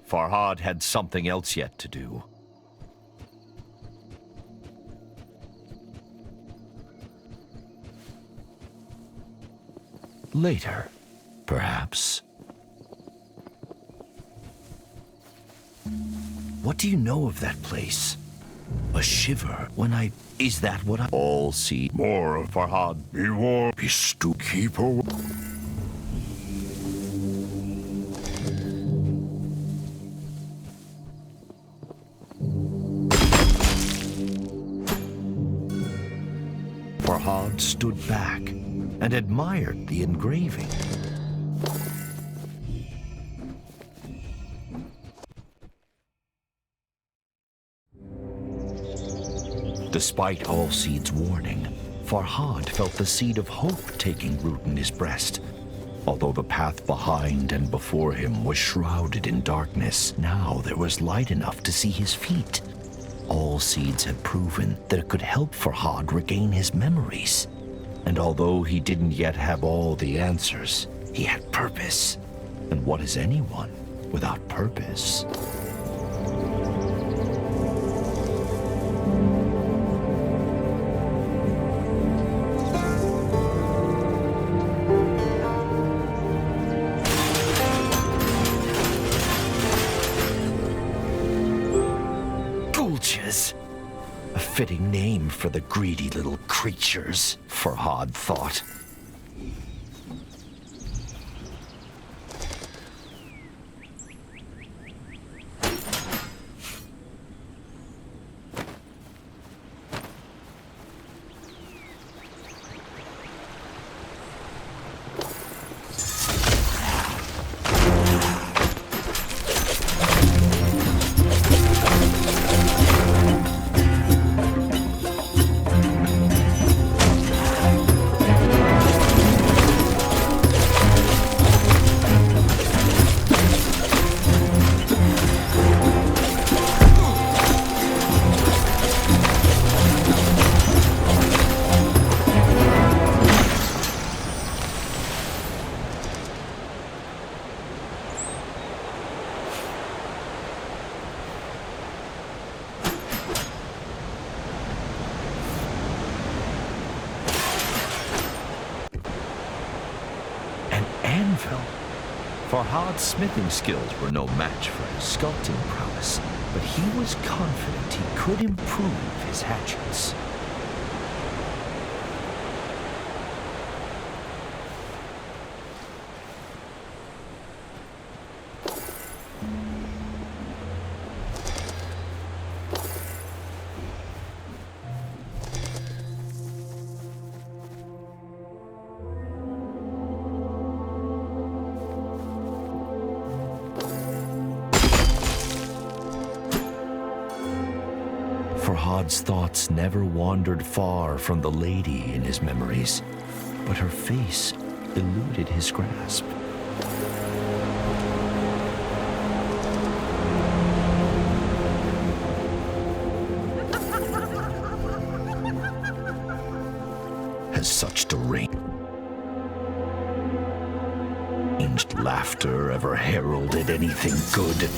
Farhad had something else yet to do. Later, perhaps. What do you know of that place? A shiver when I... Is that what I... All see more of Farhad. Beware, Bistun, keep away. Farhad stood back and admired the engraving. Despite Allseed's warning, Farhad felt the seed of hope taking root in his breast. Although the path behind and before him was shrouded in darkness, now there was light enough to see his feet. Allseeds had proven that it could help Farhad regain his memories. And although he didn't yet have all the answers, he had purpose. And what is anyone without purpose? A fitting name for the greedy little creatures, Farhad thought. Farhad's smithing skills were no match for his sculpting prowess, but he was confident he could improve his hatchets. Farhad's thoughts never wandered far from the lady in his memories, but her face eluded his grasp. Has such deranged laughter ever heralded anything good?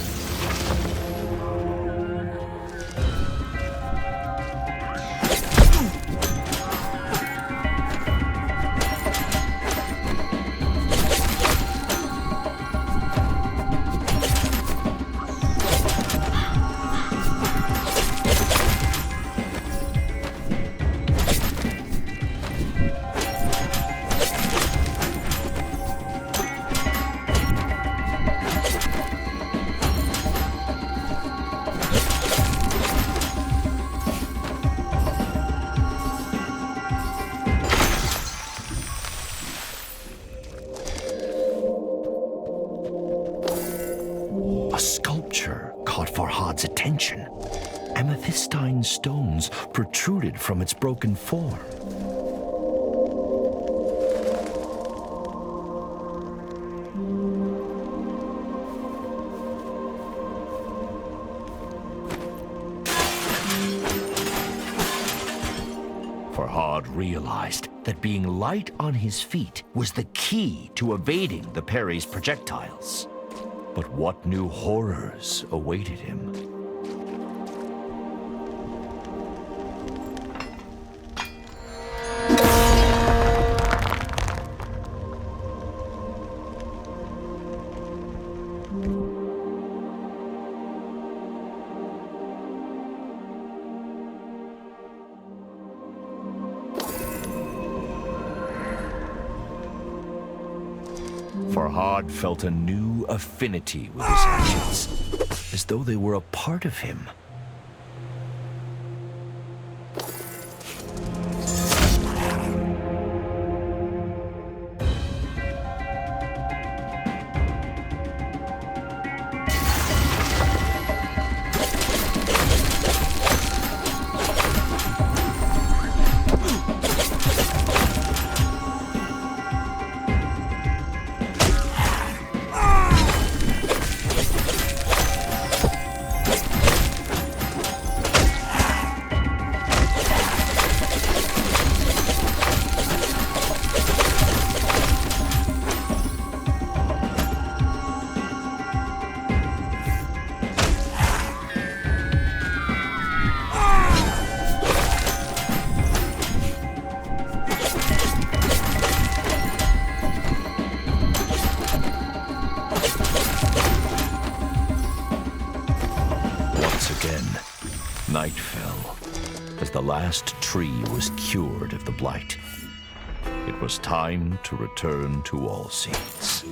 A sculpture caught Farhad's attention. Amethystine stones protruded from its broken form. Farhad realized that being light on his feet was the key to evading the Peri's projectiles. But what new horrors awaited him? Farhad felt a new affinity with his hatchets, as though they were a part of him. Night fell, as the last tree was cured of the blight. It was time to return to All Saints.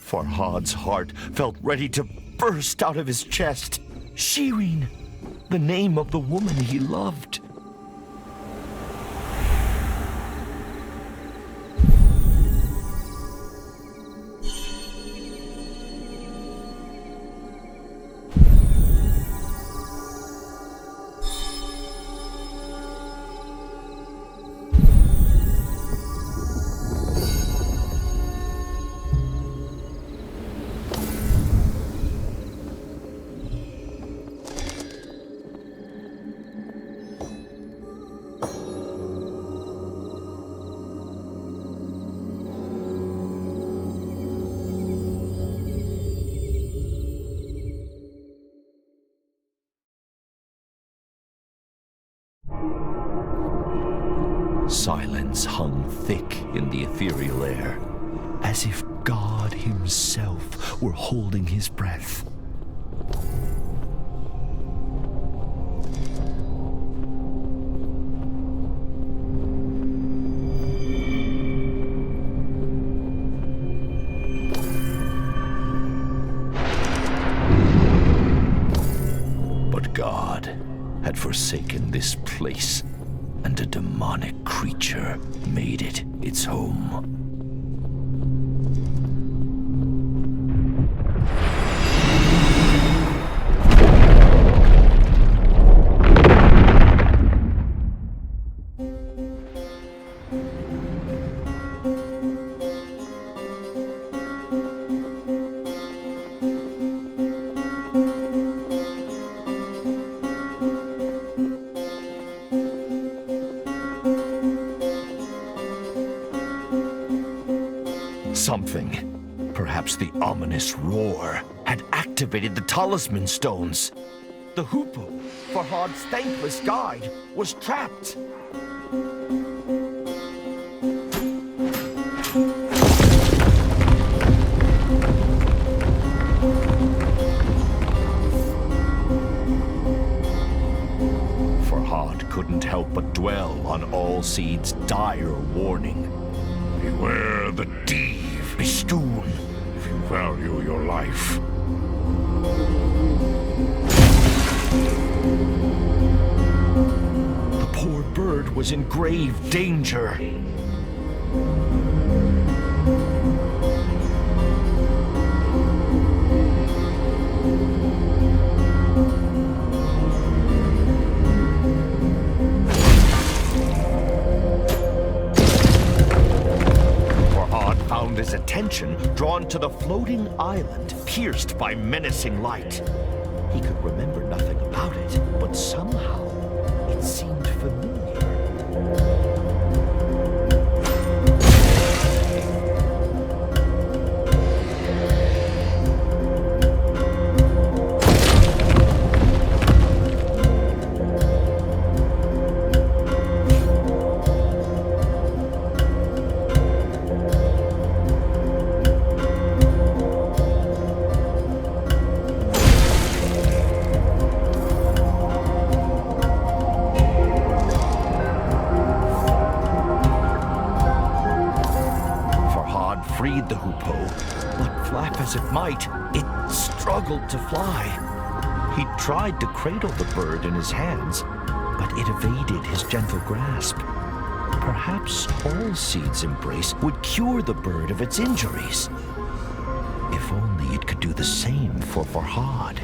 Farhad's heart felt ready to burst out of his chest. Shireen, the name of the woman he loved. Silence hung thick in the ethereal air, as if God himself were holding his breath. But God had forsaken this place, and a demonic creature made it its home. Something, perhaps the ominous roar, had activated the talisman stones. The Hoopoe, Farhad's thankless guide, was trapped. Farhad couldn't help but dwell on Allseed's dire warning. Beware the Div, Bistun, if you value your life. The poor bird was in grave danger. His attention drawn to the floating island pierced by menacing light. He could remember nothing about it, but somehow it seemed familiar. Freed the hoopoe, but flap as it might, it struggled to fly. He tried to cradle the bird in his hands, but it evaded his gentle grasp. Perhaps Allseed's embrace would cure the bird of its injuries. If only it could do the same for Farhad.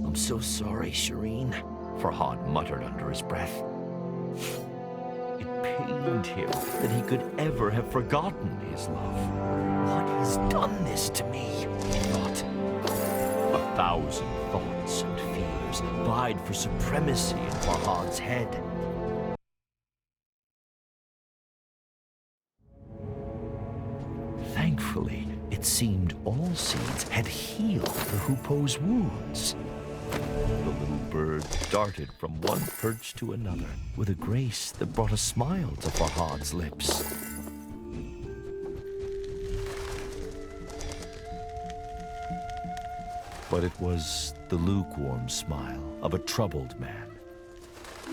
I'm so sorry, Shireen, Farhad muttered under his breath. It pained him that he could ever have forgotten his love. What has done this to me, he thought. 1,000 thoughts and fears vied for supremacy in Farhad's head. Thankfully, it seemed Allseeds had healed the hoopoe's wounds. The little bird darted from one perch to another with a grace that brought a smile to Farhad's lips. But it was the lukewarm smile of a troubled man.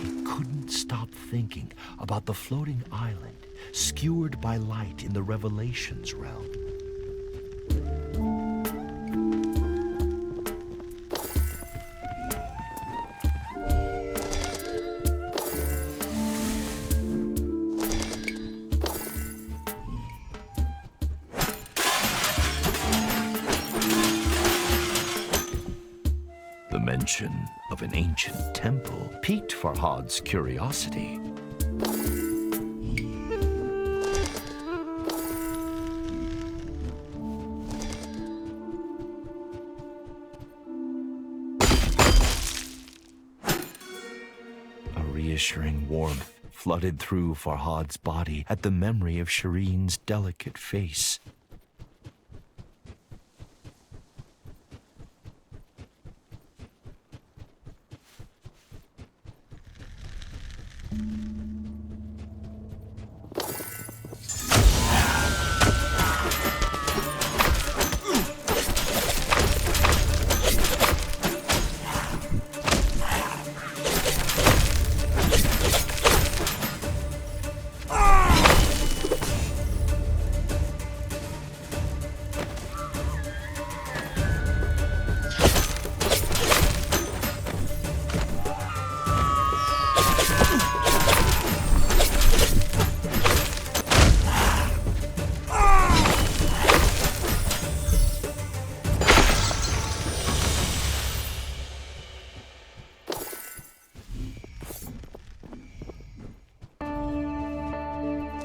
He couldn't stop thinking about the floating island, skewered by light in the Revelations realm. The mention of an ancient temple piqued Farhad's curiosity. A reassuring warmth flooded through Farhad's body at the memory of Shireen's delicate face.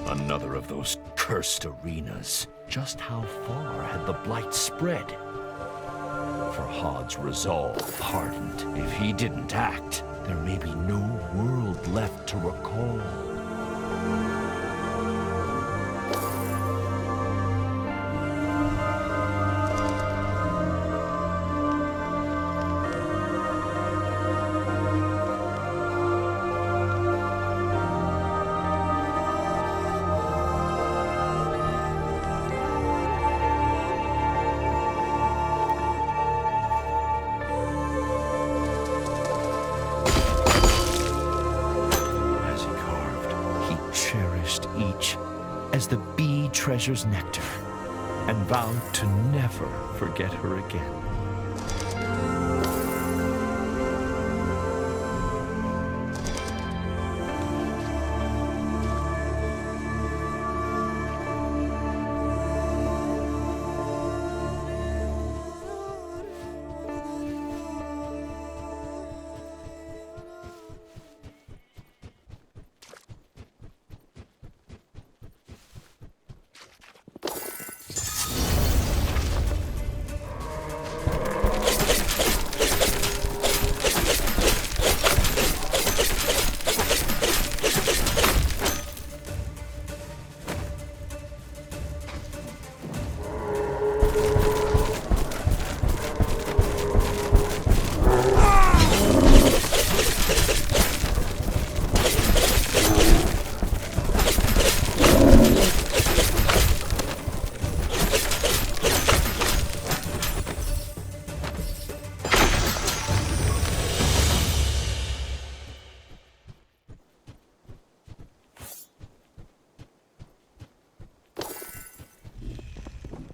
Another of those cursed arenas. Just how far had the blight spread? Farhad's resolve hardened. If he didn't act, there may be no world left to recall. Each as the bee treasures nectar, and vowed to never forget her again.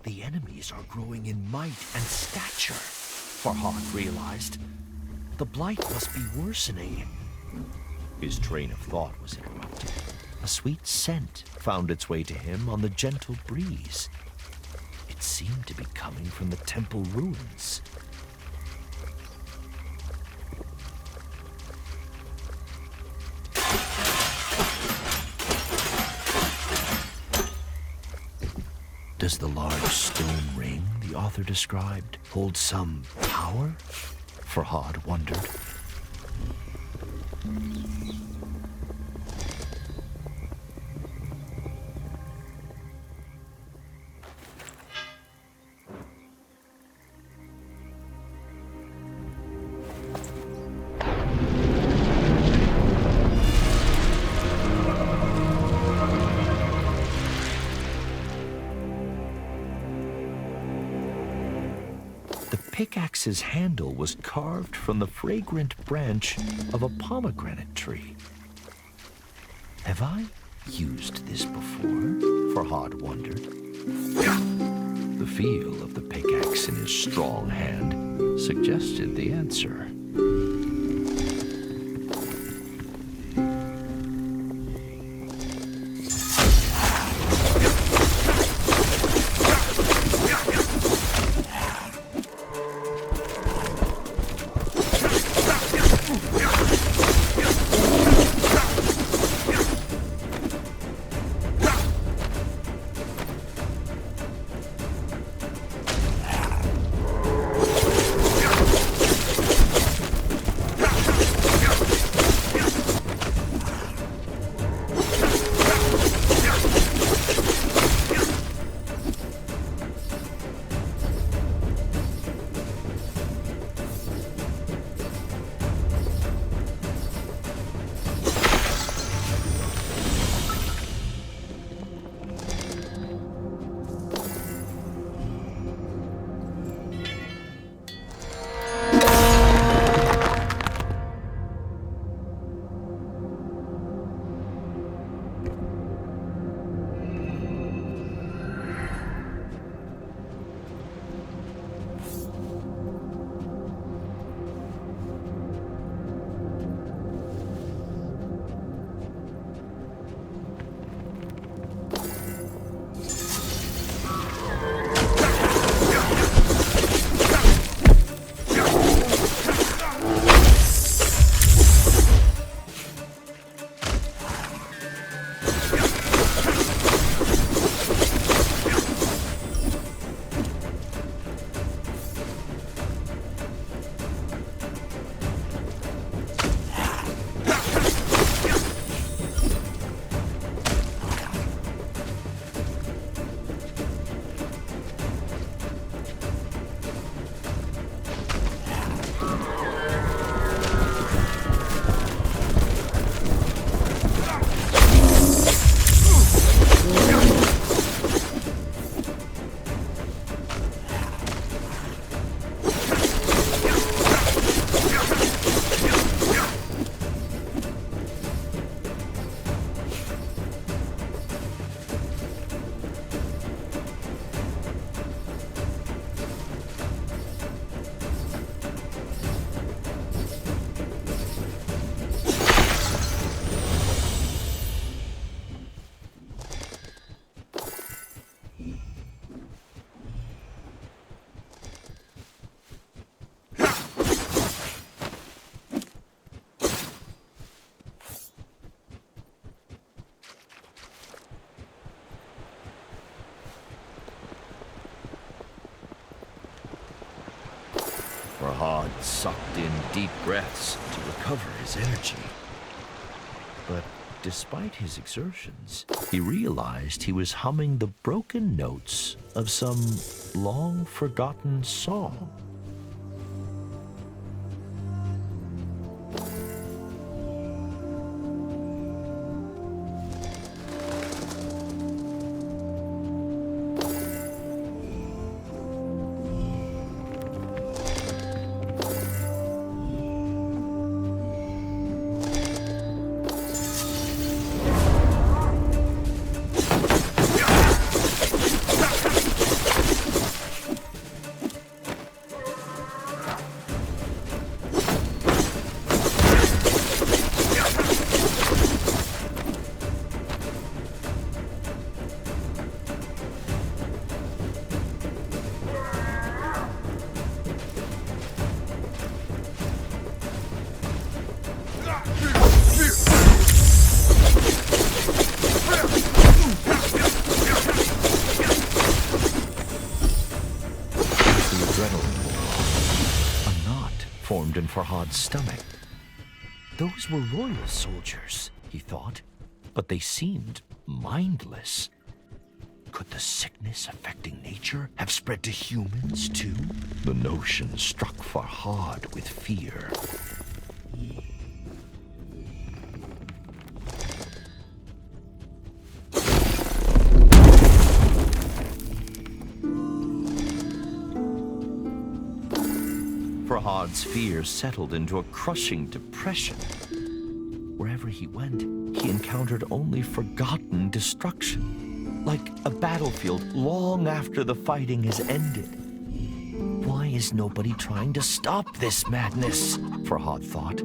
The enemies are growing in might and stature, Farhad realized. The blight must be worsening. His train of thought was interrupted. A sweet scent found its way to him on the gentle breeze. It seemed to be coming from the temple ruins. Does the large stone ring the author described hold some power? Farhad wondered. The pickaxe's handle was carved from the fragrant branch of a pomegranate tree. Have I used this before? Farhad wondered. The feel of the pickaxe in his strong hand suggested the answer. sucked in deep breaths to recover his energy. But despite his exertions, he realized he was humming the broken notes of some long-forgotten song. Formed in Farhad's stomach. Those were royal soldiers, he thought, but they seemed mindless. Could the sickness affecting nature have spread to humans too? The notion struck Farhad with fear. Farhad's fear settled into a crushing depression. Wherever he went, he encountered only forgotten destruction, like a battlefield long after the fighting has ended. Why is nobody trying to stop this madness? Farhad thought.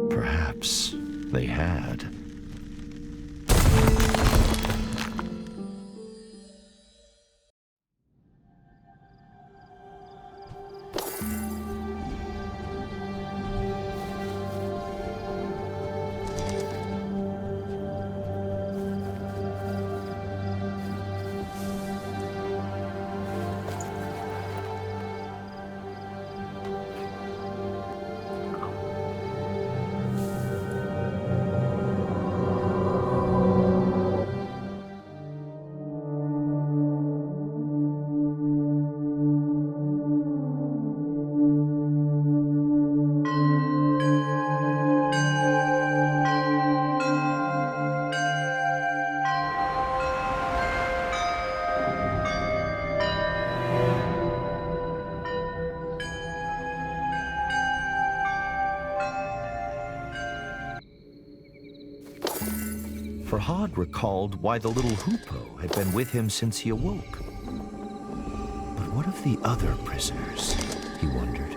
Perhaps they had. Farhad recalled why the little hoopoe had been with him since he awoke. But what of the other prisoners, he wondered.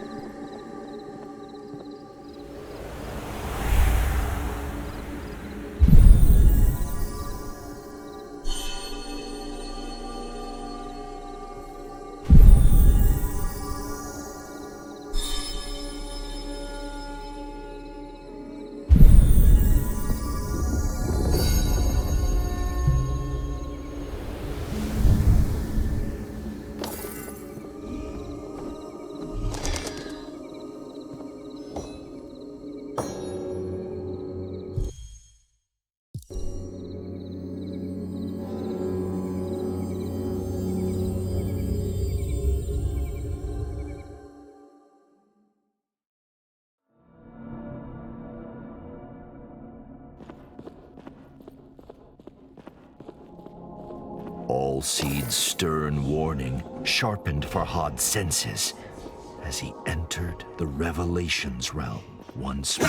Alseid's stern warning sharpened Farhad's senses as he entered the Revelations realm once more.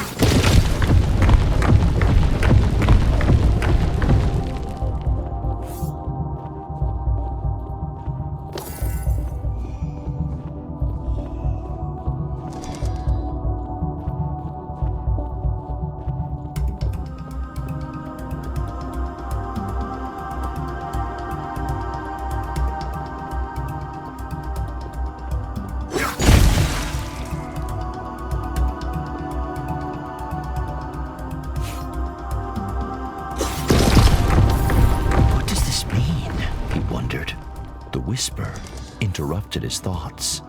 The whisper interrupted his thoughts.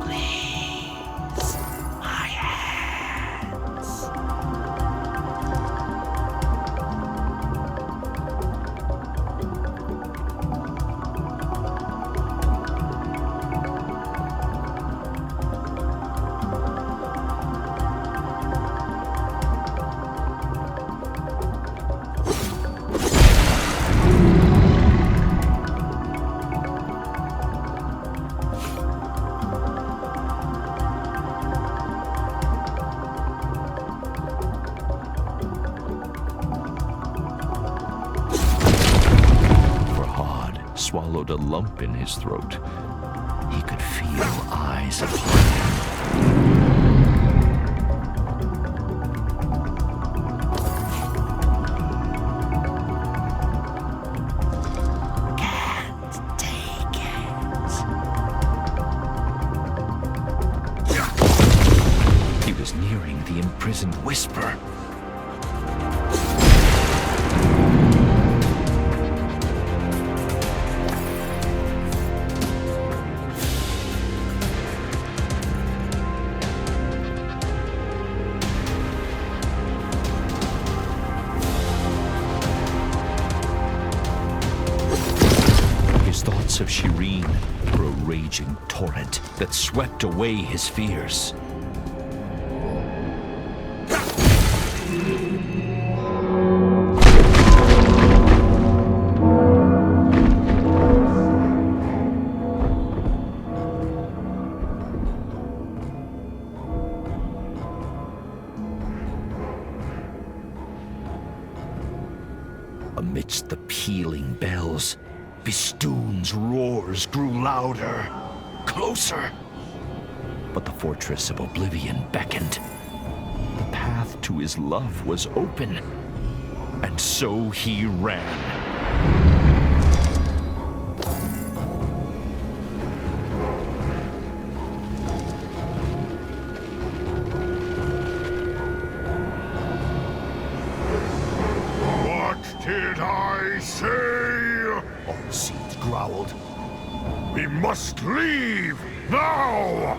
Please. swallowed a lump in his throat. He could feel eyes upon him. Can't take it. He was nearing the imprisoned Whisper. Of Shireen were a raging torrent that swept away his fears. Amidst the pealing bells, Bistun's roars grew louder, closer. But the fortress of Oblivion beckoned. The path to his love was open, and so he ran. What did I say? All seeds growled. We must leave now!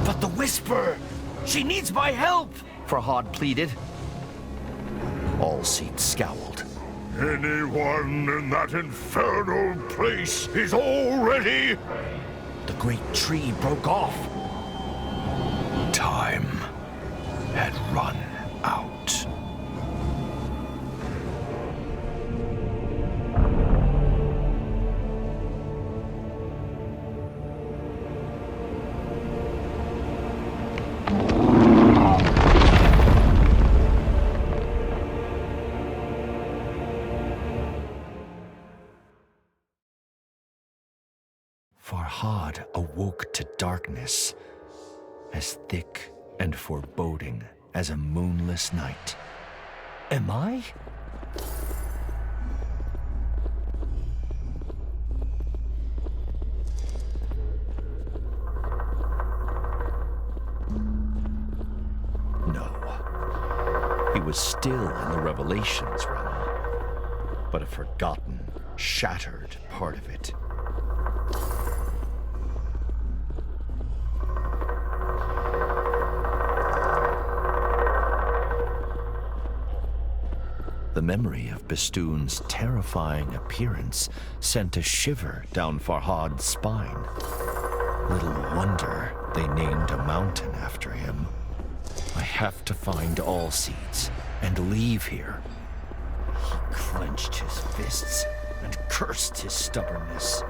But the Whisper! She needs my help! Farhad pleaded. All seeds scowled. Anyone in that infernal place is already... The great tree broke off. Time had run out. Farhad awoke to darkness, as thick and foreboding as a moonless night. Am I? No. He was still in the Revelations realm, but a forgotten, shattered part of it. The memory of Bistun's terrifying appearance sent a shiver down Farhad's spine. Little wonder they named a mountain after him. I have to find all seeds and leave here. He clenched his fists and cursed his stubbornness.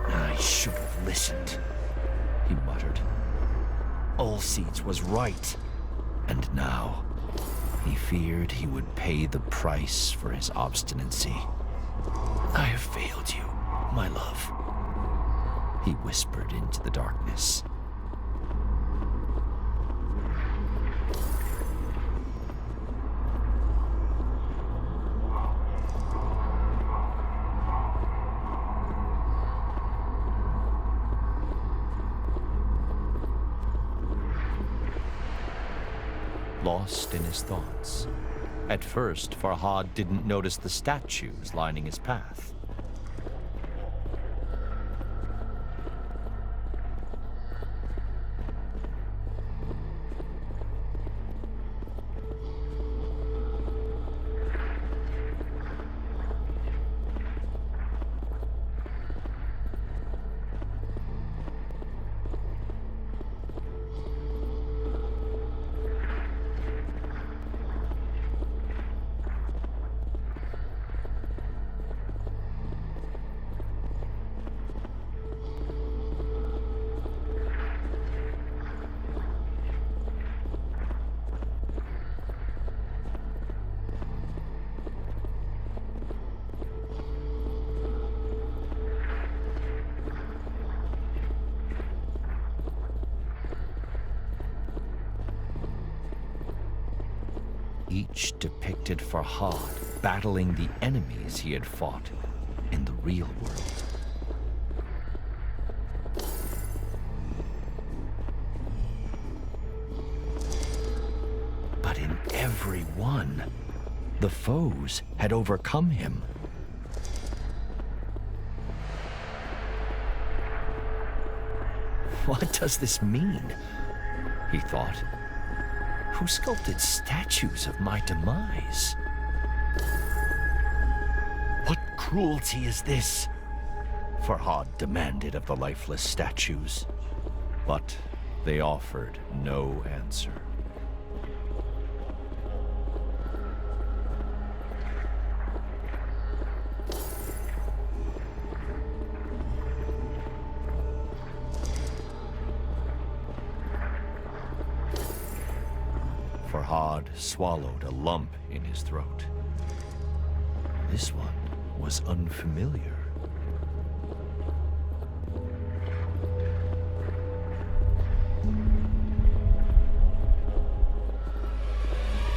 I should have listened, he muttered. All seeds was right, and now he feared he would pay the price for his obstinacy. I have failed you, my love, he whispered into the darkness. Lost in his thoughts. At first, Farhad didn't notice the statues lining his path. Each depicted Farhad battling the enemies he had fought in the real world. But in every one, the foes had overcome him. What does this mean? He thought. Who sculpted statues of my demise? What cruelty is this? Farhad demanded of the lifeless statues, but they offered no answer. Farhad swallowed a lump in his throat. This one was unfamiliar.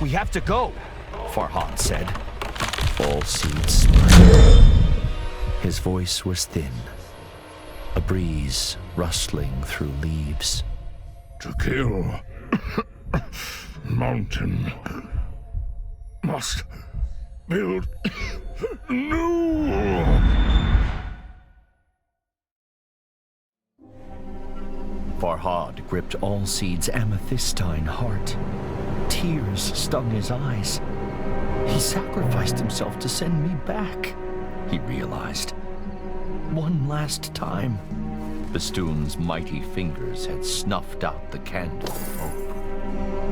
We have to go, Farhad said. All seeds smiled. His voice was thin, a breeze rustling through leaves. To kill mountain must build new. Farhad gripped Allseed's amethystine heart. Tears stung his eyes. He sacrificed himself to send me back, he realized. One last time. Bistun's mighty fingers had snuffed out the candle of hope.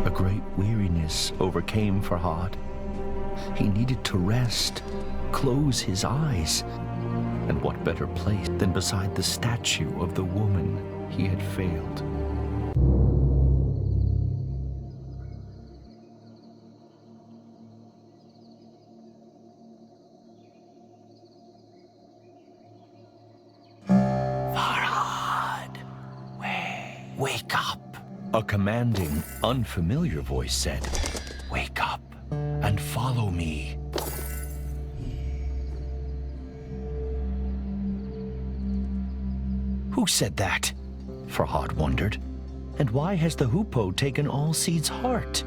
A great weariness overcame Farhad. He needed to rest, close his eyes. And what better place than beside the statue of the woman he had failed? Farhad, wake up. A commanding, unfamiliar voice said, "Wake up and follow me." Who said that? Farhad wondered. And why has the hoopoe taken Allseed's heart?